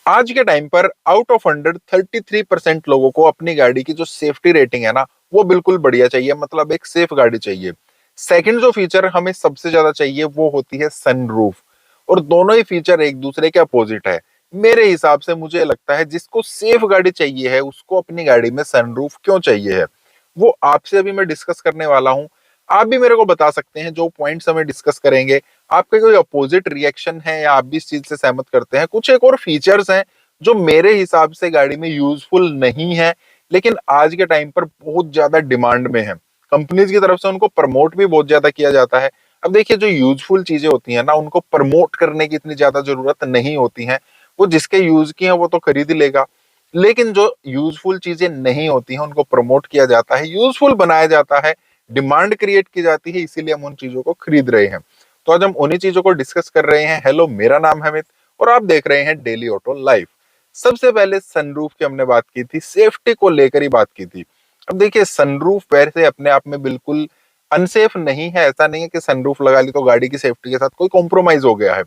आज के टाइम पर आउट ऑफ 100 33% लोगों को अपनी गाड़ी की जो सेफ्टी रेटिंग है ना, वो बिल्कुल बढ़िया चाहिए, मतलब एक सेफ गाड़ी चाहिए। सेकंड जो फीचर हमें सबसे ज्यादा चाहिए वो होती है सनरूफ। और दोनों ही फीचर एक दूसरे के अपोजिट है। मेरे हिसाब से मुझे लगता है जिसको सेफ गाड़ी चाहिए है उसको अपनी गाड़ी में सनरूफ क्यों चाहिए है, वो आपसे अभी मैं डिस्कस करने वाला हूँ। आप भी मेरे को बता सकते हैं जो पॉइंट्स हमें डिस्कस करेंगे, आपके कोई अपोजिट रिएक्शन है या आप भी इस चीज से सहमत करते हैं। कुछ एक और फीचर्स हैं जो मेरे हिसाब से गाड़ी में यूजफुल नहीं है, लेकिन आज के टाइम पर बहुत ज्यादा डिमांड में है। कंपनीज की तरफ से उनको प्रमोट भी बहुत ज्यादा किया जाता है। अब देखिए, जो यूजफुल चीजें होती हैं ना, उनको प्रमोट करने की इतनी ज्यादा जरूरत नहीं होती है। वो जिसके यूज की है वो तो खरीद ही लेगा। लेकिन जो यूजफुल चीजें नहीं होती हैं उनको प्रमोट किया जाता है, यूजफुल बनाया जाता है, डिमांड क्रिएट की जाती है, इसीलिए हम उन चीजों को खरीद रहे हैं। तो आज हम उन्हीं चीजों को डिस्कस कर रहे हैं। हेलो, मेरा नाम है अमित और आप देख रहे हैं डेली ऑटो लाइफ। सबसे पहले सनरूफ की हमने बात की थी, सेफ्टी को लेकर ही बात की थी। अब देखिए, सनरूफ वैसे अपने आप में बिल्कुल अनसेफ नहीं है। ऐसा नहीं है कि सनरूफ लगा ली तो गाड़ी की सेफ्टी के साथ कोई कॉम्प्रोमाइज हो गया है।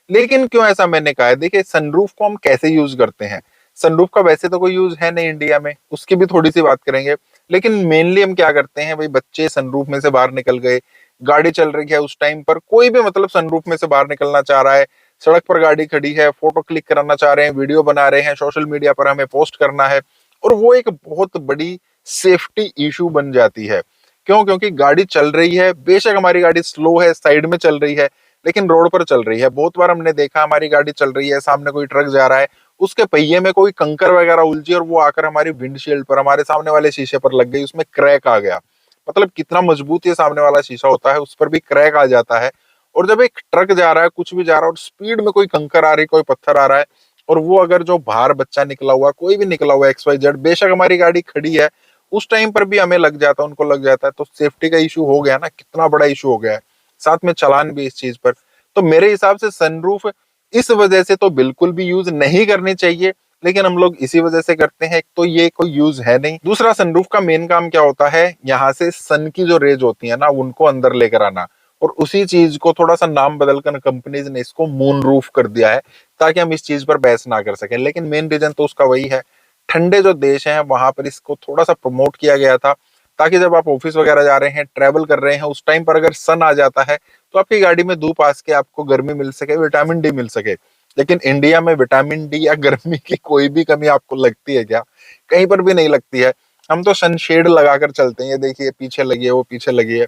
लेकिन क्यों ऐसा मैंने कहा है, देखिए सनरूफ को हम कैसे यूज करते हैं। सनरूफ का वैसे तो कोई यूज है नहीं इंडिया में, उसकी भी थोड़ी सी बात करेंगे। लेकिन मेनली हम क्या करते हैं भाई, बच्चे सनरूफ में से बाहर निकल गए, गाड़ी चल रही है उस टाइम पर, कोई भी मतलब सनरूफ में से बाहर निकलना चाह रहा है, सड़क पर गाड़ी खड़ी है, फोटो क्लिक कराना चाह रहे हैं, वीडियो बना रहे हैं, सोशल मीडिया पर हमें पोस्ट करना है, और वो एक बहुत बड़ी सेफ्टी इशू बन जाती है। क्यों? क्योंकि गाड़ी चल रही है, बेशक हमारी गाड़ी स्लो है, साइड में चल रही है, लेकिन रोड पर चल रही है। बहुत बार हमने देखा, हमारी गाड़ी चल रही है, सामने कोई ट्रक जा रहा है, उसके पहिए में कोई कंकर वगैरह उलझी और वो आकर हमारी विंडशील्ड पर, हमारे सामने वाले शीशे पर लग गई, उसमें क्रैक आ गया। मतलब कितना मजबूत ये सामने वाला शीशा होता है, उस पर भी क्रैक आ जाता है। और जब एक ट्रक जा रहा है, कुछ भी जा रहा है, और स्पीड में कोई कंकर आ रही, कोई पत्थर आ रहा है, और वो अगर जो बाहर बच्चा निकला हुआ, कोई भी निकला हुआ XYZ, बेशक हमारी गाड़ी खड़ी है, उस टाइम पर भी हमें लग जाता है, उनको लग जाता है, तो सेफ्टी का इशू हो गया ना, कितना बड़ा इशू हो गया है। साथ में चालान भी इस चीज पर। तो मेरे हिसाब से सनरूफ इस वजह से तो बिल्कुल भी यूज नहीं करनी चाहिए, लेकिन हम लोग इसी वजह से करते हैं। एक तो ये कोई यूज है नहीं, दूसरा सनरूफ का मेन काम क्या होता है, यहाँ से सन की जो रेज होती है ना, उनको अंदर लेकर आना। और उसी चीज को थोड़ा सा नाम बदलकर कंपनीज ने इसको मून रूफ कर दिया है, ताकि हम इस चीज पर बहस ना कर सकें। लेकिन मेन रीजन तो उसका वही है, ठंडे जो देश हैं वहां पर इसको थोड़ा सा प्रमोट किया गया था, ताकि जब आप ऑफिस वगैरह जा रहे हैं, ट्रेवल कर रहे हैं, उस टाइम पर अगर सन आ जाता है तो आपकी गाड़ी में धूप आ के आपको गर्मी मिल सके, विटामिन डी मिल सके। लेकिन इंडिया में विटामिन डी या गर्मी की कोई भी कमी आपको लगती है क्या? कहीं पर भी नहीं लगती है। हम तो सनशेड लगाकर चलते हैं, ये देखिए पीछे लगी है, वो पीछे लगी है,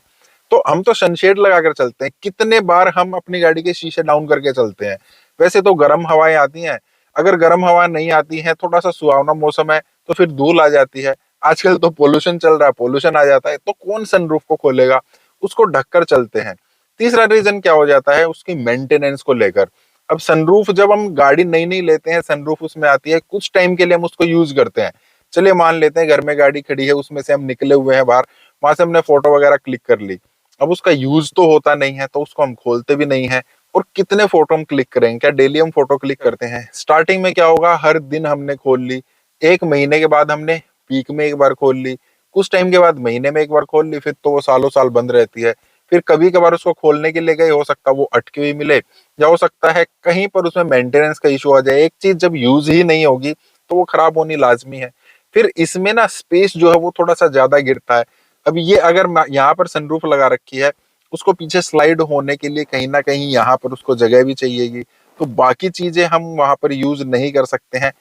तो हम तो सनशेड लगाकर चलते हैं। कितने बार हम अपनी गाड़ी के शीशे डाउन करके चलते हैं। वैसे तो गर्म हवाएं आती हैं, अगर गर्म हवा नहीं आती है, थोड़ा सा सुहावना मौसम है, तो फिर धूल आ जाती है। आजकल तो पोल्यूशन चल रहा है, पोल्यूशन आ जाता है, तो कौन सनरूफ को खोलेगा? उसको ढककर चलते हैं। तीसरा रीजन क्या हो जाता है, उसकी मेंटेनेंस को लेकर। अब सनरूफ जब हम गाड़ी नई नई लेते हैं, सनरूफ उसमें आती है, कुछ टाइम के लिए हम उसको यूज करते हैं। चलिए मान लेते हैं घर में गाड़ी खड़ी है, उसमें से हम निकले हुए हैं बाहर, वहां से हमने फोटो वगैरह क्लिक कर ली। अब उसका यूज तो होता नहीं है, तो उसको हम खोलते भी नहीं है। और कितने फोटो हम क्लिक करेंगे? क्या डेली हम फोटो क्लिक करते हैं? स्टार्टिंग में क्या होगा, हर दिन हमने खोल ली, एक महीने के बाद हमने पीक में एक बार खोल ली, कुछ टाइम के बाद महीने में एक बार खोल ली, फिर तो वो सालों साल बंद रहती है। फिर कभी कभार उसको खोलने के लिए गए, हो सकता है वो अटकी हुई मिले, या हो सकता है कहीं पर उसमें मेंटेनेंस का इशू आ जाए। एक चीज जब यूज ही नहीं होगी तो वो खराब होनी लाजमी है। फिर इसमें ना स्पेस जो है वो थोड़ा सा ज्यादा गिरता है। अब ये अगर यहाँ पर सनरूफ लगा रखी है, उसको पीछे स्लाइड होने के लिए कहीं ना कहीं यहाँ पर उसको जगह भी चाहिएगी, तो बाकी चीजें हम वहां पर यूज नहीं कर सकते हैं।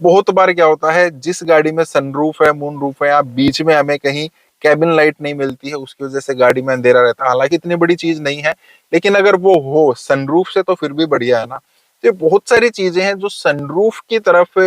बहुत बार क्या होता है, जिस गाड़ी में सनरूफ है, मून रूफ है, या बीच में हमें कहीं कैबिन लाइट नहीं मिलती है, उसकी वजह से गाड़ी में अंधेरा रहता है। हालांकि इतनी बड़ी चीज नहीं है, लेकिन अगर वो हो सनरूफ से तो फिर भी बढ़िया है ना। तो ये बहुत सारी चीजें हैं जो सनरूफ की तरफ,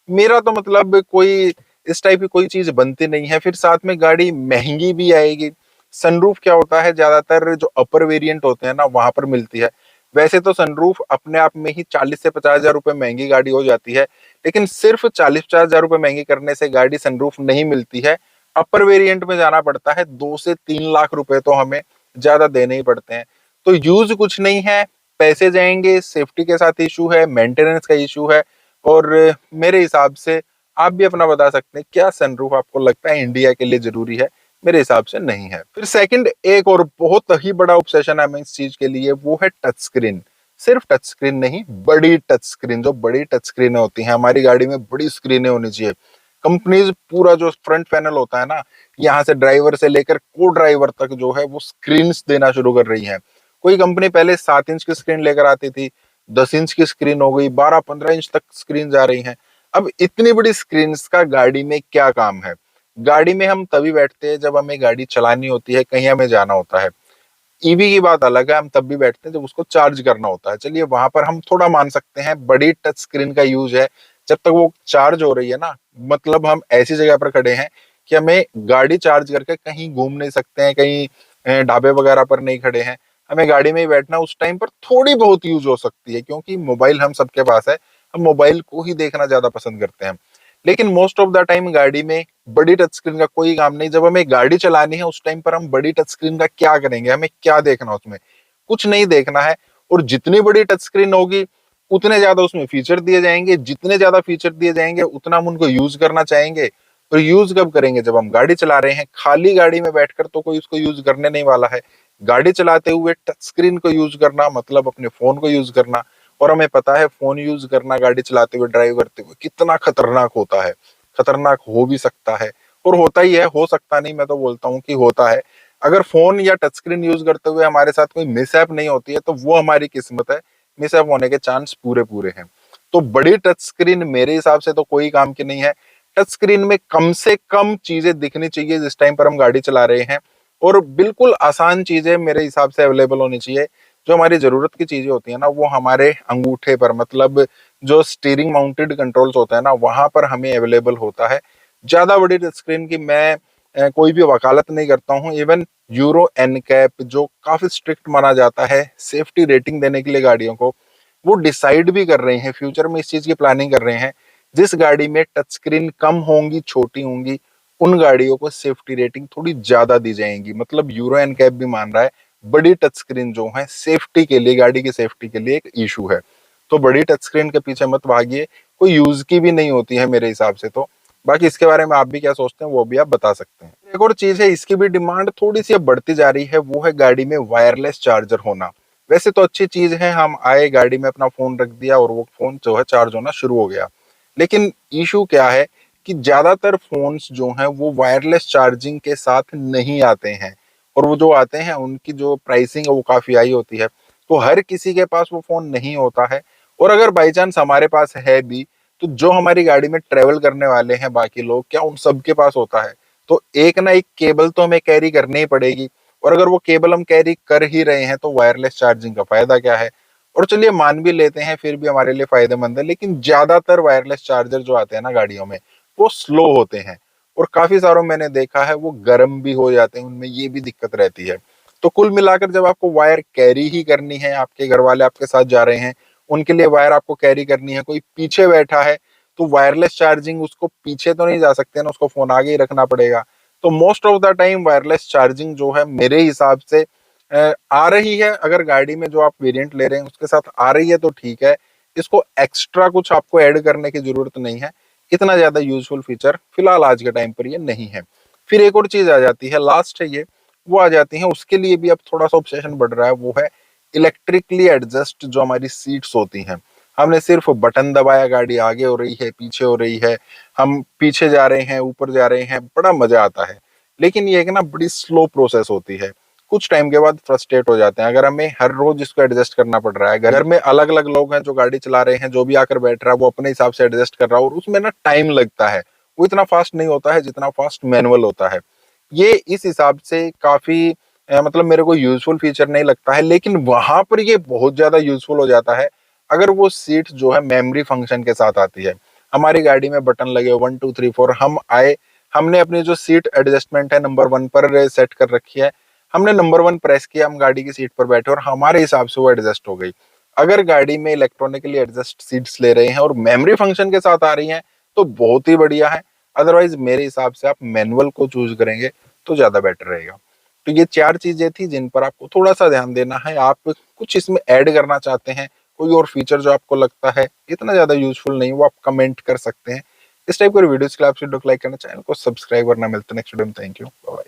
मेरा तो मतलब कोई इस टाइप की कोई चीज बनती नहीं है। फिर साथ में गाड़ी महंगी भी आएगी। सनरूफ क्या होता है, ज्यादातर जो अपर वेरिएंट होते हैं ना वहां पर मिलती है। वैसे तो सनरूफ अपने आप में ही 40 से 50 हजार रुपए महंगी गाड़ी हो जाती है, लेकिन सिर्फ 40 50 हजार रुपए महंगी करने से गाड़ी सनरूफ नहीं मिलती है। अपर वेरिएंट में जाना पड़ता है, 2 से 3 लाख रुपए तो हमें ज्यादा देने ही पड़ते हैं। तो यूज कुछ नहीं है, पैसे जाएंगे, सेफ्टी के साथ इशू है, मेंटेनेंस का इशू है। और मेरे हिसाब से आप भी अपना बता सकते हैं, क्या सनरूफ आपको लगता है इंडिया के लिए जरूरी है? मेरे हिसाब से नहीं है। फिर सेकंड, एक और बहुत ही बड़ा ऑब्सेशन है हमें इस चीज के लिए, वो है टच स्क्रीन। सिर्फ टच स्क्रीन नहीं, बड़ी टच स्क्रीन, जो बड़ी टच स्क्रीन होती हैं हमारी गाड़ी में, बड़ी स्क्रीनें होनी चाहिए। कंपनीज पूरा जो फ्रंट पैनल होता है ना, यहाँ से ड्राइवर से लेकर को ड्राइवर तक जो है वो स्क्रीन देना शुरू कर रही है। कोई कंपनी पहले 7 इंच की स्क्रीन लेकर आती थी, 10 इंच की स्क्रीन हो गई, 12-15 इंच तक स्क्रीन जा रही हैं। अब इतनी बड़ी स्क्रीन का गाड़ी में क्या काम है? गाड़ी में हम तभी बैठते हैं जब हमें गाड़ी चलानी होती है, कहीं हमें जाना होता है। ईवी की बात अलग है, हम तब भी बैठते हैं जब उसको चार्ज करना होता है। चलिए वहां पर हम थोड़ा मान सकते हैं, बड़ी टच स्क्रीन का यूज है जब तक वो चार्ज हो रही है ना, मतलब हम ऐसी जगह पर खड़े हैं कि हमें गाड़ी चार्ज करके कहीं घूम नहीं सकते हैं, कहीं ढाबे वगैरह पर नहीं खड़े हैं, हमें गाड़ी में ही बैठना। उस टाइम पर थोड़ी बहुत यूज हो सकती है, क्योंकि मोबाइल हम सबके पास है, हम मोबाइल को ही देखना ज्यादा पसंद करते हैं। लेकिन मोस्ट ऑफ द टाइम गाड़ी में बड़ी टच स्क्रीन का कोई काम नहीं। जब हमें गाड़ी चलानी है उस टाइम पर हम बड़ी टच स्क्रीन का क्या करेंगे? हमें क्या देखना उसमें? कुछ नहीं देखना है। और जितनी बड़ी टच स्क्रीन होगी उतने ज्यादा उसमें फीचर दिए जाएंगे, जितने ज्यादा फीचर दिए जाएंगे उतना हम उनको यूज करना चाहेंगे। और यूज कब करेंगे? जब हम गाड़ी चला रहे हैं। खाली गाड़ी में बैठकर तो कोई उसको यूज करने नहीं वाला है। गाड़ी चलाते हुए टच स्क्रीन को यूज करना मतलब अपने फोन को यूज करना। और हमें पता है फोन यूज करना गाड़ी चलाते हुए, ड्राइव करते हुए कितना खतरनाक होता है। खतरनाक हो भी सकता है और होता ही है, हो सकता नहीं, मैं तो बोलता हूँ कि होता है। अगर फोन या टच स्क्रीन यूज करते हुए हमारे साथ कोई मिसहैप नहीं होती है तो वो हमारी किस्मत है, मिसहैप होने के चांस पूरे पूरे हैं। तो बड़ी टच स्क्रीन मेरे हिसाब से तो कोई काम की नहीं है। टच स्क्रीन में कम से कम चीजें दिखनी चाहिए जिस टाइम पर हम गाड़ी चला रहे हैं, और बिल्कुल आसान चीजें मेरे हिसाब से अवेलेबल होनी चाहिए। जो हमारी जरूरत की चीजें होती है ना, वो हमारे अंगूठे पर, मतलब जो स्टीयरिंग माउंटेड कंट्रोल्स होता है ना, वहां पर हमें अवेलेबल होता है। ज्यादा बड़ी टच स्क्रीन की मैं कोई भी वकालत नहीं करता हूँ। इवन यूरो एनकैप जो काफी स्ट्रिक्ट माना जाता है सेफ्टी रेटिंग देने के लिए गाड़ियों को, वो डिसाइड भी कर रहे हैं, फ्यूचर में इस चीज की प्लानिंग कर रहे हैं। जिस गाड़ी में टच स्क्रीन कम होंगी, छोटी होंगी, उन गाड़ियों को सेफ्टी रेटिंग थोड़ी ज्यादा दी जाएंगी। मतलब यूरो एनकैप भी मान रहा है बड़ी टच स्क्रीन जो है सेफ्टी के लिए, गाड़ी की सेफ्टी के लिए एक इशू है। तो बड़ी टच स्क्रीन के पीछे मत भागिए, कोई यूज की भी नहीं होती है मेरे हिसाब से तो। बाकी इसके बारे में आप भी क्या सोचते हैं वो भी आप बता सकते हैं। एक और चीज है, इसकी भी डिमांड थोड़ी सी अब बढ़ती जा रही है, वो है गाड़ी में वायरलेस चार्जर होना। वैसे तो अच्छी चीज है, हम आए गाड़ी में अपना फोन रख दिया और वो फोन जो है चार्ज होना शुरू हो गया। लेकिन इशू क्या है कि ज्यादातर फोन्स जो हैं वो वायरलेस चार्जिंग के साथ नहीं आते हैं, और वो जो आते हैं उनकी जो प्राइसिंग है वो काफी हाई होती है। तो हर किसी के पास वो फोन नहीं होता है। और अगर बाई चांस हमारे पास है भी, तो जो हमारी गाड़ी में ट्रेवल करने वाले हैं बाकी लोग, क्या उन सबके पास होता है? तो एक ना एक केबल तो हमें कैरी करनी ही पड़ेगी। और अगर वो केबल हम कैरी कर ही रहे हैं तो वायरलेस चार्जिंग का फायदा क्या है? और चलिए मान भी लेते हैं फिर भी हमारे लिए फायदेमंद है, लेकिन ज्यादातर वायरलेस चार्जर जो आते हैं ना गाड़ियों में, वो स्लो होते हैं। और काफी सारों मैंने देखा है वो गर्म भी हो जाते हैं, उनमें ये भी दिक्कत रहती है। तो कुल मिलाकर जब आपको वायर कैरी ही करनी है, आपके घर वाले आपके साथ जा रहे हैं, उनके लिए वायर आपको कैरी करनी है, कोई पीछे बैठा है तो वायरलेस चार्जिंग, उसको पीछे तो नहीं जा सकते ना, उसको फोन आगे ही रखना पड़ेगा। तो most of the time wireless charging जो है मेरे हिसाब से आ रही है, अगर गाड़ी में जो आप वेरिएंट ले रहे हैं उसके साथ आ रही है तो ठीक है। इसको एक्स्ट्रा कुछ आपको ऐड करने की जरूरत नहीं है। इतना ज्यादा यूजफुल फीचर फिलहाल आज के टाइम पर ये नहीं है। फिर एक और चीज आ जाती है, लास्ट है ये, वो आ जाती है, उसके लिए भी अब थोड़ा सा ऑब्सेशन बढ़ रहा है, वो है इलेक्ट्रिकली एडजस्ट जो हमारी सीट्स होती हैं। हमने सिर्फ बटन दबाया, गाड़ी आगे हो रही है, पीछे हो रही है, हम पीछे जा रहे हैं, ऊपर जा रहे हैं, बड़ा मजा आता है। लेकिन ये एक ना बड़ी स्लो प्रोसेस होती है, कुछ टाइम के बाद फ्रस्ट्रेट हो जाते हैं अगर हमें हर रोज इसको एडजस्ट करना पड़ रहा है। घर में अलग अलग लोग हैं जो गाड़ी चला रहे हैं, जो भी आकर बैठ रहा है वो अपने हिसाब से एडजस्ट कर रहा है, और उसमें ना टाइम लगता है। वो इतना फास्ट नहीं होता है जितना फास्ट मैनुअल होता है। ये इस हिसाब से काफी मतलब मेरे को यूजफुल फीचर नहीं लगता है। लेकिन वहां पर ये बहुत ज्यादा यूजफुल हो जाता है अगर वो सीट जो है मेमोरी फंक्शन के साथ आती है। हमारी गाड़ी में बटन लगे 1 2 3 4, हम आए, हमने अपनी जो सीट एडजस्टमेंट है नंबर 1 पर सेट कर रखी है, हमने नंबर 1 प्रेस किया, हम गाड़ी की सीट पर बैठे और हमारे हिसाब से वो एडजस्ट हो गई। अगर गाड़ी में इलेक्ट्रॉनिकली एडजस्ट सीट्स ले रहे हैं और मेमोरी फंक्शन के साथ आ रही हैं तो बहुत ही बढ़िया है। अदरवाइज मेरे हिसाब से आप मैनुअल को चूज करेंगे तो ज्यादा बेटर रहेगा। तो ये 4 चीजें थी जिन पर आपको थोड़ा सा ध्यान देना है। आप कुछ इसमें ऐड करना चाहते हैं, कोई और फीचर जो आपको लगता है इतना ज्यादा यूजफुल नहीं, वो आप कमेंट कर सकते हैं। इस टाइप के वीडियोस के लिए आप लाइक करना, चैनल को सब्सक्राइब करना। मिलते हैं नेक्स्ट वीडियो में। Thank you, bye.